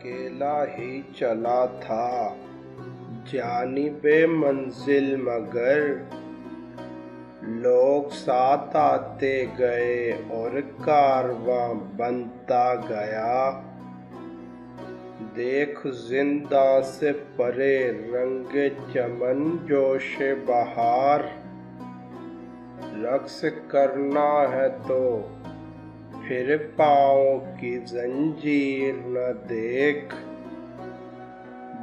اکیلا ہی چلا تھا جانب منزل، مگر لوگ ساتھ آتے گئے اور کارواں بنتا گیا۔ دیکھ زنداں سے پرے رنگ چمن جوش بہار، رقص کرنا ہے تو پھر پاؤں کی زنجیر نہ دیکھ۔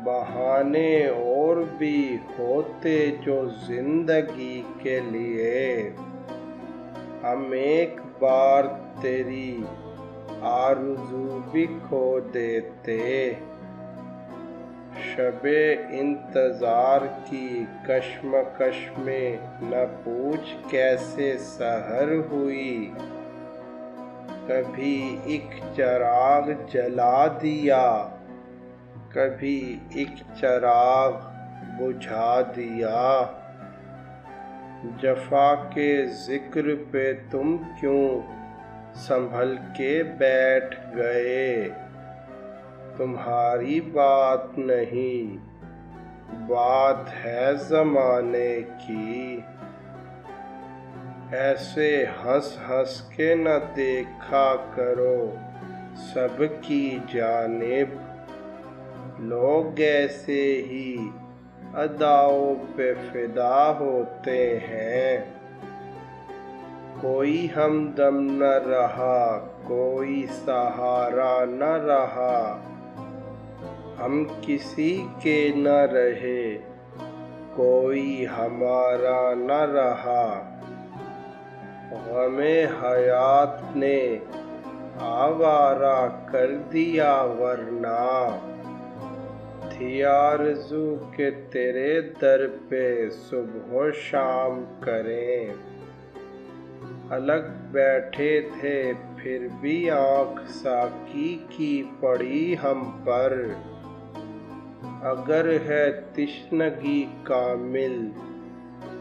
بہانے اور بھی ہوتے جو زندگی کے لیے، ہم ایک بار تیری آرزو بھی کھو دیتے۔ شب انتظار کی کشمکش میں نہ پوچھ کیسے سحر ہوئی، کبھی ایک چراغ جلا دیا، کبھی ایک چراغ بجھا دیا۔ جفا کے ذکر پہ تم کیوں سنبھل کے بیٹھ گئے؟ تمہاری بات نہیں، بات ہے زمانے کی۔ ایسے ہنس ہنس کے نہ دیکھا کرو سب کی جانب، لوگ ایسے ہی اداؤں پہ فدا ہوتے ہیں۔ کوئی ہمدم نہ رہا، کوئی سہارا نہ رہا، ہم کسی کے نہ رہے، کوئی ہمارا نہ رہا۔ غم حیات نے آوارہ کر دیا، ورنہ تھی آرزو کہ تیرے در پہ صبح و شام کریں۔ الگ بیٹھے تھے پھر بھی آنکھ ساقی کی پڑی ہم پر، اگر ہے تشنگی کامل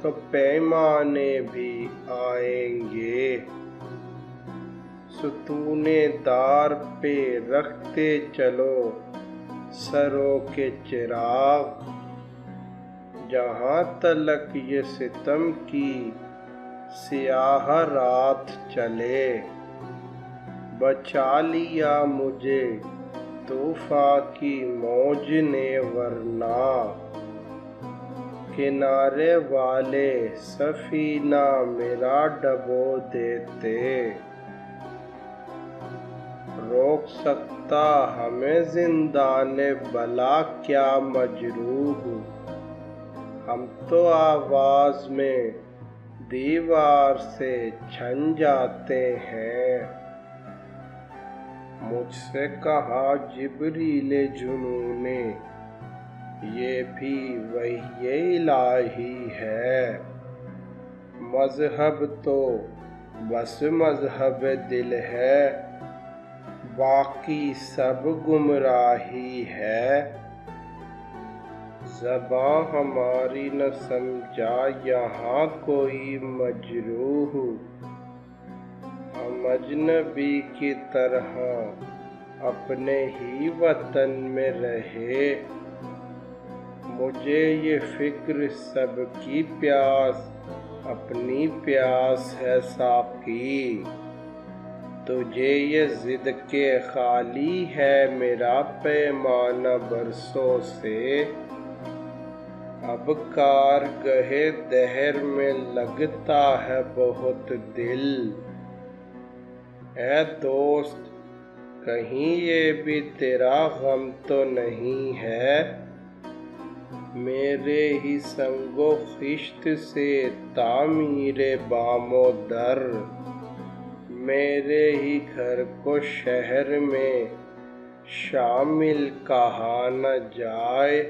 تو پیمانے بھی آئیں گے۔ ستون دار پہ رکھتے چلو سروں کے چراغ، جہاں تلک یہ ستم کی سیاہ رات چلے۔ بچا لیا مجھے طوفاں کی موج نے، ورنہ کنارے والے سفینہ میرا ڈبو دیتے۔ روک سکتا ہمیں زندان بلا کیا مجروح، ہم تو آواز میں دیوار سے چھن جاتے ہیں۔ مجھ سے کہا جبریل جنوں نے، یہ بھی وحی الہی ہے۔ مذہب تو بس مذہب دل ہے، باقی سب گمراہی ہے۔ زباں ہماری نہ سمجھا یہاں کوئی مجروح، ہم اجنبی کی طرح اپنے ہی وطن میں رہے۔ مجھے یہ فکر سب کی پیاس اپنی پیاس ہے ساقی، تجھے یہ ضد کہ خالی ہے میرا پیمانہ برسوں سے۔ اب کارگہ دہر میں لگتا ہے بہت دل، اے دوست کہیں یہ بھی تیرا غم تو نہیں ہے؟ میرے ہی سنگ و خشت سے تعمیر بام و در، میرے ہی گھر کو شہر میں شامل کہا نہ جائے۔